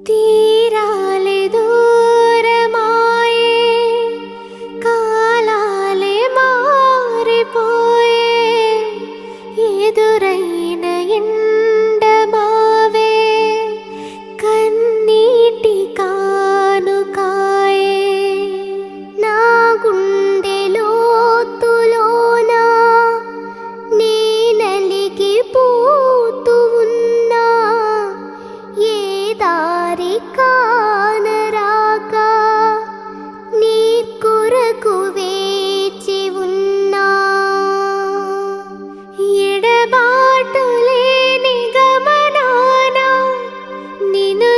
తీరాలే దూరమాయే, కాలాలే మారిపోయే, ఎదురైన ఎండమావే కన్నీటి కానుకాయే. నా గుండె లోతులోన నీ నలిగిపోతూ ఉన్నా, ఏ దారి కానరాక నీ కొరకు వేచి ఉన్నా. ఎడబాటు లేని గమనాన నిన్ను